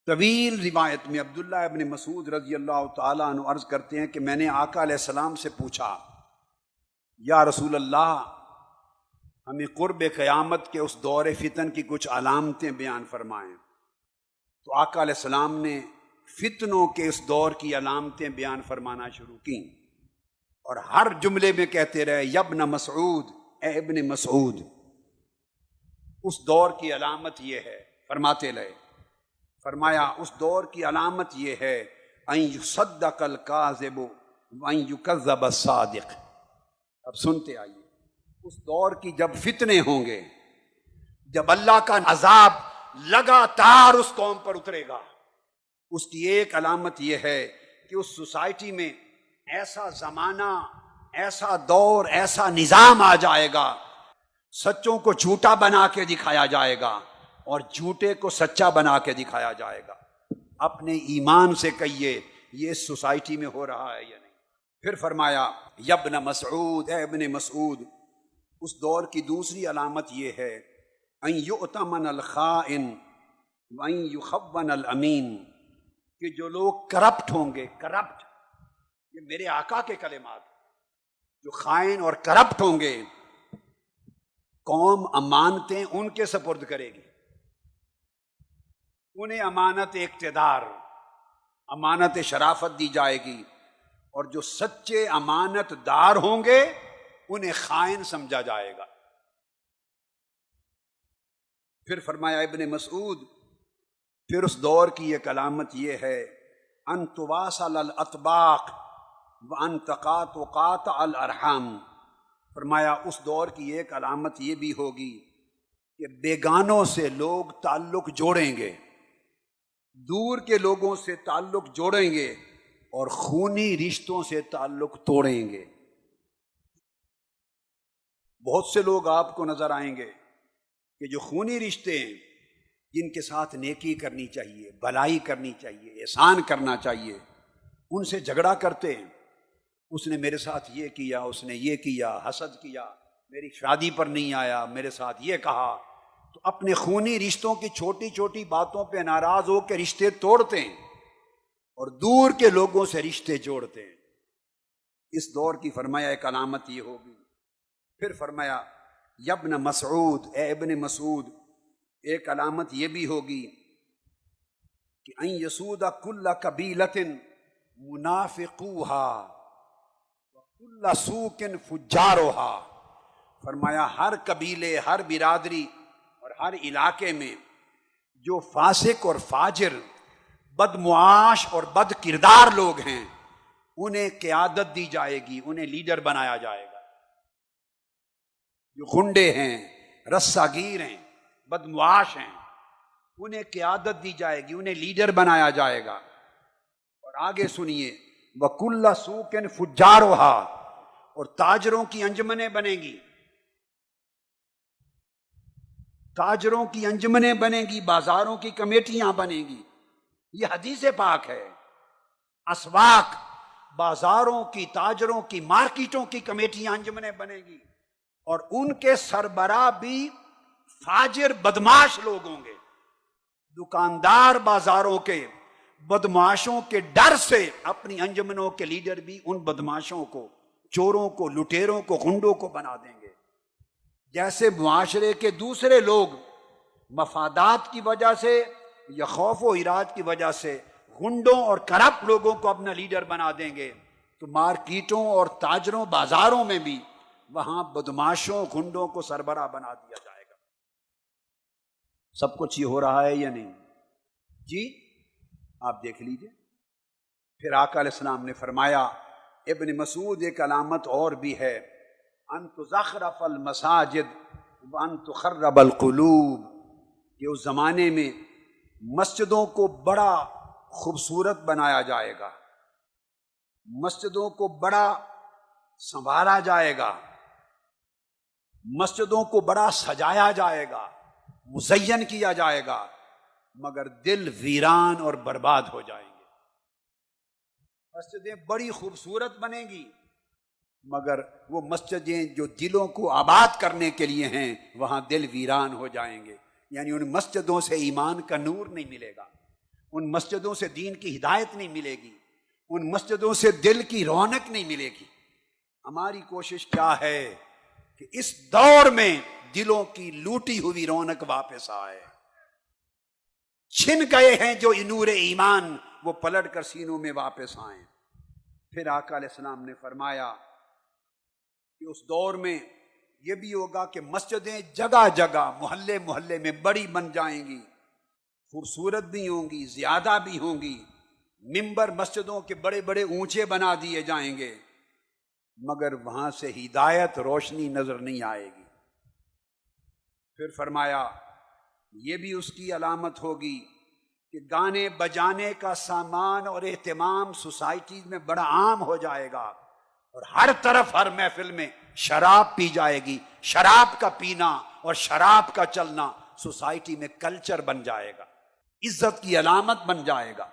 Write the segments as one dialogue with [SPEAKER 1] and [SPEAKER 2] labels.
[SPEAKER 1] طویل روایت میں عبداللہ ابن مسعود رضی اللہ تعالیٰ عنہ عرض کرتے ہیں کہ میں نے آقا علیہ السلام سے پوچھا، یا رسول اللہ، ہمیں قرب قیامت کے اس دور فتن کی کچھ علامتیں بیان فرمائیں۔ تو آقا علیہ السلام نے فتنوں کے اس دور کی علامتیں بیان فرمانا شروع کیں، اور ہر جملے میں کہتے رہے یا ابن مسعود، اے ابن مسعود، اس دور کی علامت یہ ہے، فرماتے رہے۔ فرمایا اس دور کی علامت یہ ہے ان یصدق الکاذب وان یکذب الصادق۔ اب سنتے آئیے، اس دور کی جب فتنے ہوں گے، جب اللہ کا عذاب لگاتار اس قوم پر اترے گا، اس کی ایک علامت یہ ہے کہ اس سوسائٹی میں ایسا زمانہ، ایسا دور، ایسا نظام آ جائے گا، سچوں کو جھوٹا بنا کے دکھایا جائے گا اور جھوٹے کو سچا بنا کے دکھایا جائے گا۔ اپنے ایمان سے کہیے یہ اس سوسائٹی میں ہو رہا ہے یا نہیں؟ پھر فرمایا یا ابن مسعود، اے ابن مسعود، اس دور کی دوسری علامت یہ ہے ان یؤتمن الخائن وان یخون الامین، کہ جو لوگ کرپٹ ہوں گے، کرپٹ، یہ میرے آقا کے کلمات، جو خائن اور کرپٹ ہوں گے، قوم امانتیں ان کے سپرد کرے گی، انہیں امانت اقتدار، امانت شرافت دی جائے گی، اور جو سچے امانت دار ہوں گے انہیں خائن سمجھا جائے گا۔ پھر فرمایا ابن مسعود، پھر اس دور کی ایک علامت یہ ہے ان تواصل الاطباق وان تقاطع الارحام۔ فرمایا اس دور کی ایک علامت یہ بھی ہوگی کہ بیگانوں سے لوگ تعلق جوڑیں گے، دور کے لوگوں سے تعلق جوڑیں گے اور خونی رشتوں سے تعلق توڑیں گے۔ بہت سے لوگ آپ کو نظر آئیں گے کہ جو خونی رشتے ہیں، جن کے ساتھ نیکی کرنی چاہیے، بھلائی کرنی چاہیے، احسان کرنا چاہیے، ان سے جھگڑا کرتے ہیں۔ اس نے میرے ساتھ یہ کیا، اس نے یہ کیا، حسد کیا، میری شادی پر نہیں آیا، میرے ساتھ یہ کہا، تو اپنے خونی رشتوں کی چھوٹی چھوٹی باتوں پہ ناراض ہو کے رشتے توڑتے ہیں اور دور کے لوگوں سے رشتے جوڑتے ہیں۔ اس دور کی فرمایا ایک علامت یہ ہوگی۔ پھر فرمایا یا ابن مسعود، اے ابن مسعود، ایک علامت یہ بھی ہوگی کہ ان یسود کل قبیلۃ منافقوہا وکل سوق فجاروہا۔ فرمایا ہر قبیلے، ہر برادری اور ہر علاقے میں جو فاسق اور فاجر، بدمعاش اور بد کردار لوگ ہیں، انہیں قیادت دی جائے گی، انہیں لیڈر بنایا جائے گا۔ جو غنڈے ہیں، رسہ گیر ہیں، بدمعاش ہیں، انہیں قیادت دی جائے گی، انہیں لیڈر بنایا جائے گا۔ اور آگے سنیے وَكُلَّ سُوقٍ فُجَّارُهَا، اور تاجروں کی انجمنیں بنیں گی، تاجروں کی انجمنیں بنیں گی، بازاروں کی کمیٹیاں بنیں گی۔ یہ حدیث پاک ہے۔ اسواق، بازاروں کی، تاجروں کی، مارکیٹوں کی کمیٹیاں، انجمنیں بنیں گی، اور ان کے سربراہ بھی فاجر بدمعاش لوگ ہوں گے۔ دکاندار بازاروں کے بدمعاشوں کے ڈر سے اپنی انجمنوں کے لیڈر بھی ان بدمعاشوں کو، چوروں کو، لٹیروں کو، غنڈوں کو بنا دیں گے۔ جیسے معاشرے کے دوسرے لوگ مفادات کی وجہ سے یا خوف و اراج کی وجہ سے غنڈوں اور کرپٹ لوگوں کو اپنا لیڈر بنا دیں گے، تو مارکیٹوں اور تاجروں، بازاروں میں بھی وہاں بدمعاشوں، غنڈوں کو سربراہ بنا دیا جائے گا۔ سب کچھ یہ ہو رہا ہے یا نہیں؟ جی آپ دیکھ لیجئے۔ پھر آقا علیہ السلام نے فرمایا ابن مسعود، ایک علامت اور بھی ہے ان تزخرف المساجد وان تخرب القلوب، کہ اس زمانے میں مسجدوں کو بڑا خوبصورت بنایا جائے گا، مسجدوں کو بڑا سنوارا جائے گا، مسجدوں کو بڑا سجایا جائے گا، مزین کیا جائے گا، مگر دل ویران اور برباد ہو جائیں گے۔ مسجدیں بڑی خوبصورت بنیں گی، مگر وہ مسجدیں جو دلوں کو آباد کرنے کے لیے ہیں، وہاں دل ویران ہو جائیں گے، یعنی ان مسجدوں سے ایمان کا نور نہیں ملے گا، ان مسجدوں سے دین کی ہدایت نہیں ملے گی، ان مسجدوں سے دل کی رونق نہیں ملے گی۔ ہماری کوشش کیا ہے کہ اس دور میں دلوں کی لوٹی ہوئی رونق واپس آئے۔ چھن گئے ہیں جو نور ایمان، وہ پلٹ کر سینوں میں واپس آئیں۔ پھر آقا علیہ السلام نے فرمایا کہ اس دور میں یہ بھی ہوگا کہ مسجدیں جگہ جگہ، محلے محلے میں بڑی بن جائیں گی، خوبصورت بھی ہوں گی، زیادہ بھی ہوں گی، ممبر مسجدوں کے بڑے بڑے اونچے بنا دیے جائیں گے، مگر وہاں سے ہدایت، روشنی نظر نہیں آئے گی۔ پھر فرمایا یہ بھی اس کی علامت ہوگی کہ گانے بجانے کا سامان اور اہتمام سوسائٹی میں بڑا عام ہو جائے گا، اور ہر طرف ہر محفل میں شراب پی جائے گی۔ شراب کا پینا اور شراب کا چلنا سوسائٹی میں کلچر بن جائے گا، عزت کی علامت بن جائے گا۔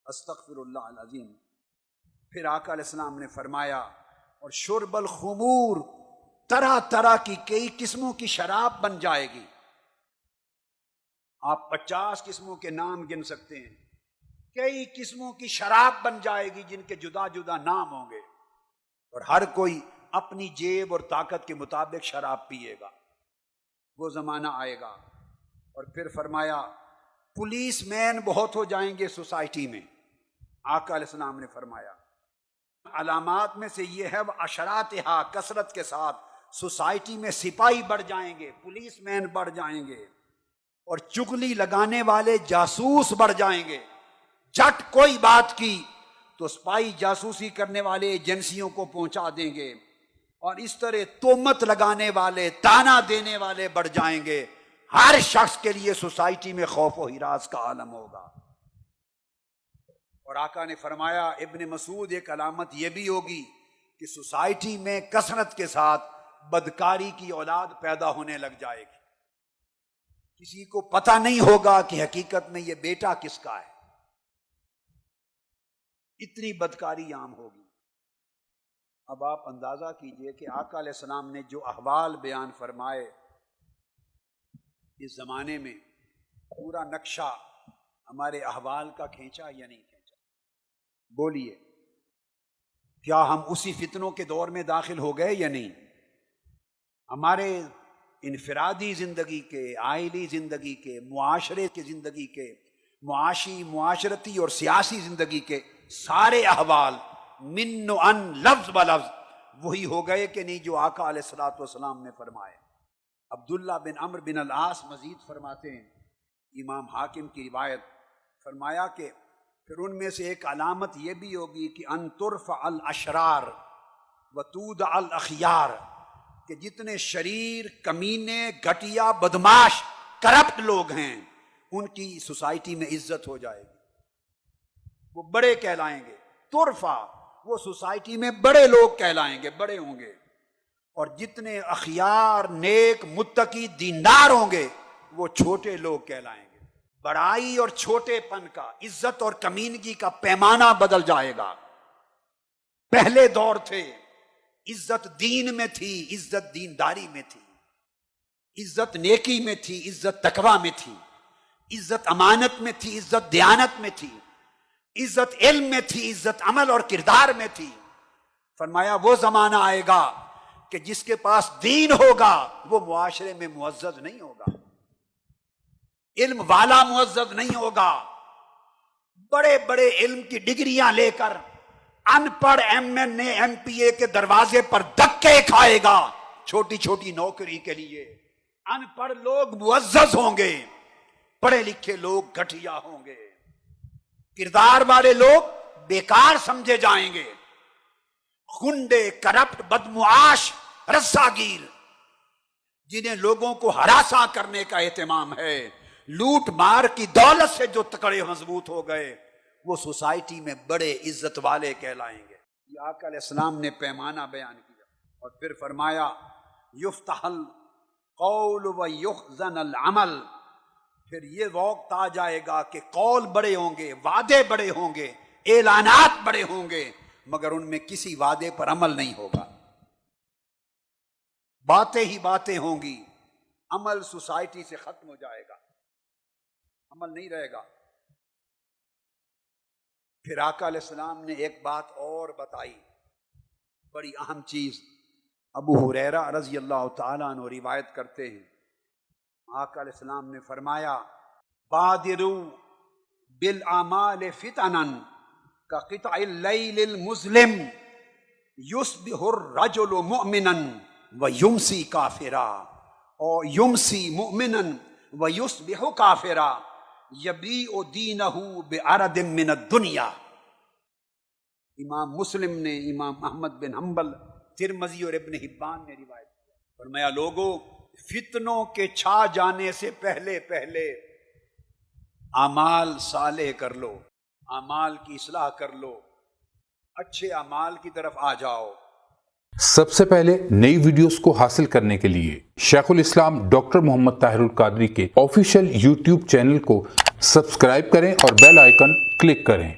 [SPEAKER 1] استغفر اللہ العظیم۔ پھر آقا علیہ السلام نے فرمایا اور شرب الخمور، طرح طرح کی کئی قسموں کی شراب بن جائے گی۔ آپ 50 قسموں کے نام گن سکتے ہیں، کئی قسموں کی شراب بن جائے گی جن کے جدا جدا نام ہوں گے، اور ہر کوئی اپنی جیب اور طاقت کے مطابق شراب پیے گا۔ وہ زمانہ آئے گا۔ اور پھر فرمایا پولیس مین بہت ہو جائیں گے سوسائٹی میں۔ آقا علیہ السلام نے فرمایا علامات میں سے یہ ہے اشراتہا، کثرت کے ساتھ سوسائٹی میں سپاہی بڑھ جائیں گے، پولیس مین بڑھ جائیں گے، اور چغلی لگانے والے جاسوس بڑھ جائیں گے۔ جٹ کوئی بات کی تو سپاہی جاسوسی کرنے والے ایجنسیوں کو پہنچا دیں گے، اور اس طرح تہمت لگانے والے، تانا دینے والے بڑھ جائیں گے۔ ہر شخص کے لیے سوسائٹی میں خوف و ہراس کا عالم ہوگا۔ اور آقا نے فرمایا ابن مسعود ایک علامت یہ بھی ہوگی کہ سوسائٹی میں کثرت کے ساتھ بدکاری کی اولاد پیدا ہونے لگ جائے گی۔ کسی کو پتہ نہیں ہوگا کہ حقیقت میں یہ بیٹا کس کا ہے، اتنی بدکاری عام ہوگی۔ اب آپ اندازہ کیجئے کہ آقا علیہ السلام نے جو احوال بیان فرمائے، اس زمانے میں پورا نقشہ ہمارے احوال کا کھینچا یا نہیں کھینچا؟ بولیے، کیا ہم اسی فتنوں کے دور میں داخل ہو گئے یا نہیں؟ ہمارے انفرادی زندگی کے، عائلی زندگی کے، معاشرے کی زندگی کے، معاشی، معاشرتی اور سیاسی زندگی کے سارے احوال من و ان، لفظ بلفظ وہی ہو گئے کہ نہیں جو آقا علیہ الصلوۃ والسلام نے فرمائے؟ عبداللہ بن عمرو بن العاص مزید فرماتے ہیں، امام حاکم کی روایت، فرمایا کہ پھر ان میں سے ایک علامت یہ بھی ہوگی کہ ان ترفع الاشرار وتودع الاخیار، کہ جتنے شریر، کمینے، گھٹیا، بدماش، کرپٹ لوگ ہیں ان کی سوسائٹی میں عزت ہو جائے گی، وہ بڑے کہلائیں گے۔ ترفع، وہ سوسائٹی میں بڑے لوگ کہلائیں گے، بڑے ہوں گے، اور جتنے اخیار، نیک، متقی، دیندار ہوں گے وہ چھوٹے لوگ کہلائیں گے۔ بڑائی اور چھوٹے پن کا، عزت اور کمینگی کا پیمانہ بدل جائے گا۔ پہلے دور تھے عزت دین میں تھی، عزت دینداری میں تھی، عزت نیکی میں تھی، عزت تقوی میں تھی، عزت امانت میں تھی، عزت دیانت میں تھی، عزت علم میں تھی، عزت عمل اور کردار میں تھی۔ فرمایا وہ زمانہ آئے گا کہ جس کے پاس دین ہوگا وہ معاشرے میں معزز نہیں ہوگا، علم والا معزز نہیں ہوگا۔ بڑے بڑے علم کی ڈگریاں لے کر ان پڑھ ایم این اے، ایم پی اے کے دروازے پر دھکے کھائے گا چھوٹی چھوٹی نوکری کے لیے۔ ان پڑھ لوگ معزز ہوں گے، پڑھے لکھے لوگ گھٹیا ہوں گے، کردار والے لوگ بیکار سمجھے جائیں گے۔ گنڈے، کرپٹ، بدمعاش، رساگیر، جنہیں لوگوں کو ہراساں کرنے کا اہتمام ہے، لوٹ مار کی دولت سے جو تکڑے مضبوط ہو گئے، وہ سوسائٹی میں بڑے عزت والے کہلائیں گے۔ یہ آقا علیہ السلام نے پیمانہ بیان کیا، اور پھر فرمایا یفتح القول و یخزن العمل، پھر یہ وقت آ جائے گا کہ قول بڑے ہوں گے، وعدے بڑے ہوں گے، اعلانات بڑے ہوں گے، مگر ان میں کسی وعدے پر عمل نہیں ہوگا۔ باتیں ہی باتیں ہوں گی، عمل سوسائٹی سے ختم ہو جائے گا، عمل نہیں رہے گا۔ پھر آقا علیہ السلام نے ایک بات اور بتائی، بڑی اہم چیز۔ ابو ہریرہ رضی اللہ تعالیٰ عنہ روایت کرتے ہیں، آقا علیہ السلام نے فرمایا بادروا بالاعمال فتنا كقطع الليل المظلم يصبح الرجل مؤمنا ويمسي كافرا او يمسي مؤمنا ويصبح كافرا يبيع دينه بعرض من الدنيا۔ امام مسلم نے، امام احمد بن حنبل، ترمذی اور ابن حبان نے روایت کیا۔ فرمایا لوگوں، فتنوں کے چھا جانے سے پہلے پہلے اعمال صالح کر لو، اعمال کی اصلاح کر لو، اچھے اعمال کی طرف آ جاؤ۔
[SPEAKER 2] سب سے پہلے نئی ویڈیوز کو حاصل کرنے کے لیے شیخ الاسلام ڈاکٹر محمد طاہر القادری کے آفیشیل یوٹیوب چینل کو سبسکرائب کریں اور بیل آئیکن کلک کریں۔